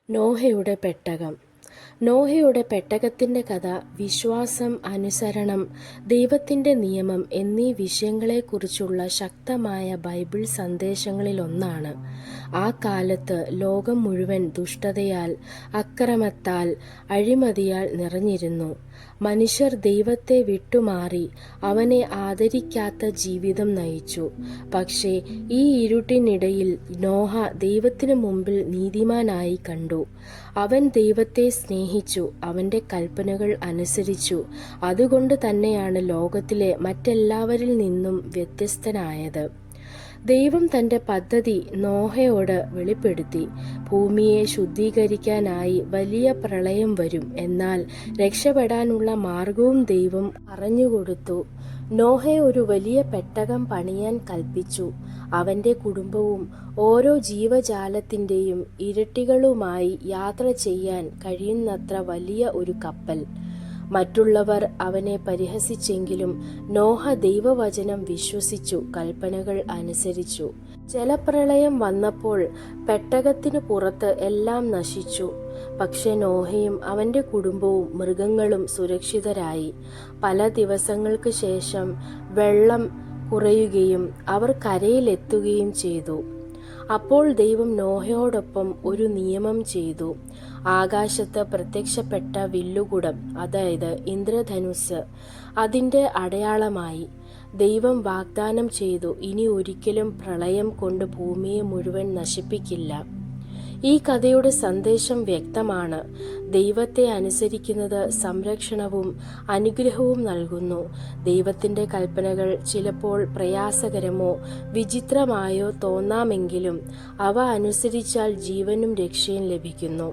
നോഹയുടെ പെട്ടകം. നോഹയുടെ പെട്ടകത്തിൻ്റെ കഥ വിശ്വാസം, അനുസരണം, ദൈവത്തിൻ്റെ നിയമം എന്നീ വിഷയങ്ങളെക്കുറിച്ചുള്ള ശക്തമായ ബൈബിൾ സന്ദേശങ്ങളിലൊന്നാണ്. ആ കാലത്ത് ലോകം മുഴുവൻ ദുഷ്ടതയാൽ, അക്രമത്താൽ, അഴിമതിയാൽ നിറഞ്ഞിരുന്നു. മനുഷ്യർ ദൈവത്തെ വിട്ടുമാറി അവനെ ആദരിക്കാത്ത ജീവിതം നയിച്ചു. പക്ഷേ ഈ ഇരുട്ടിനിടയിൽ നോഹ ദൈവത്തിനു മുമ്പിൽ നീതിമാനായി കണ്ടു. അവൻ ദൈവത്തെ സ്നേഹിച്ചു, അവൻ്റെ കൽപ്പനകൾ അനുസരിച്ചു. അതുകൊണ്ട് തന്നെയാണ് ലോകത്തിലെ മറ്റെല്ലാവരിൽ നിന്നും വ്യത്യസ്തനായത്. ദൈവം തൻ്റെ പദ്ധതി നോഹയോട് വെളിപ്പെടുത്തി. ഭൂമിയെ ശുദ്ധീകരിക്കാനായി വലിയ പ്രളയം വരും, എന്നാൽ രക്ഷപ്പെടാനുള്ള മാർഗവും ദൈവം പറഞ്ഞുകൊടുത്തു. നോഹയെ ഒരു വലിയ പെട്ടകം പണിയാൻ കൽപ്പിച്ചു. അവൻ്റെ കുടുംബവും ഓരോ ജീവജാലത്തിൻ്റെയും ഇരട്ടികളുമായി യാത്ര ചെയ്യാൻ കഴിയുന്നത്ര വലിയ ഒരു കപ്പൽ. മറ്റുള്ളവർ അവനെ പരിഹസിച്ചെങ്കിലും നോഹ ദൈവവചനം വിശ്വസിച്ചു, കൽപ്പനകൾ അനുസരിച്ചു. ജലപ്രളയം വന്നപ്പോൾ പെട്ടകത്തിനു പുറത്ത് എല്ലാം നശിച്ചു. പക്ഷെ നോഹയും അവൻ്റെ കുടുംബവും മൃഗങ്ങളും സുരക്ഷിതരായി. പല ദിവസങ്ങൾക്ക് ശേഷം വെള്ളം കുറയുകയും അവർ കരയിലെത്തുകയും ചെയ്തു. അപ്പോൾ ദൈവം നോഹയോടൊപ്പം ഒരു നിയമം ചെയ്തു. ആകാശത്ത് പ്രത്യക്ഷപ്പെട്ട വില്ലുകുടം, അതായത് ഇന്ദ്രധനുസ്, അതിൻ്റെ അടയാളമായി. ദൈവം വാഗ്ദാനം ചെയ്തു, ഇനി ഒരിക്കലും പ്രളയം കൊണ്ട് ഭൂമിയെ മുഴുവൻ നശിപ്പിക്കില്ല. ഈ കഥയുടെ സന്ദേശം വ്യക്തമാണ്. ദൈവത്തെ അനുസരിക്കുന്നത് സംരക്ഷണവും അനുഗ്രഹവും നൽകുന്നു. ദൈവത്തിൻ്റെ കൽപ്പനകൾ ചിലപ്പോൾ പ്രയാസകരമോ വിചിത്രമായോ തോന്നാമെങ്കിലും അവ അനുസരിച്ചാൽ ജീവനും രക്ഷയും ലഭിക്കുന്നു.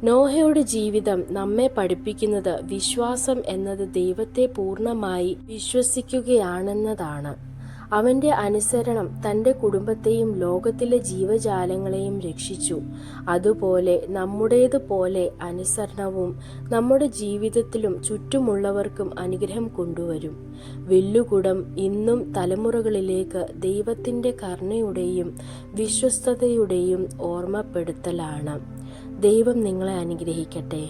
നോഹയുടെ ജീവിതം നമ്മെ പഠിപ്പിക്കുന്നത് വിശ്വാസം എന്നത് ദൈവത്തെ പൂർണ്ണമായി വിശ്വസിക്കുകയാണെന്നതാണ്. അവൻ്റെ അനുസരണം തൻ്റെ കുടുംബത്തെയും ലോകത്തിലെ ജീവജാലങ്ങളെയും രക്ഷിച്ചു. അതുപോലെ നമ്മുടേതുപോലെ അനുസരണവും നമ്മുടെ ജീവിതത്തിലും ചുറ്റുമുള്ളവർക്കും അനുഗ്രഹം കൊണ്ടുവരും. വില്ലുകുടം ഇന്നും തലമുറകളിലേക്ക് ദൈവത്തിൻ്റെ കരുണയുടെയും വിശ്വസ്തതയുടെയും ഓർമ്മപ്പെടുത്തലാണ്. ദൈവം നിങ്ങളെ അനുഗ്രഹിക്കട്ടെ.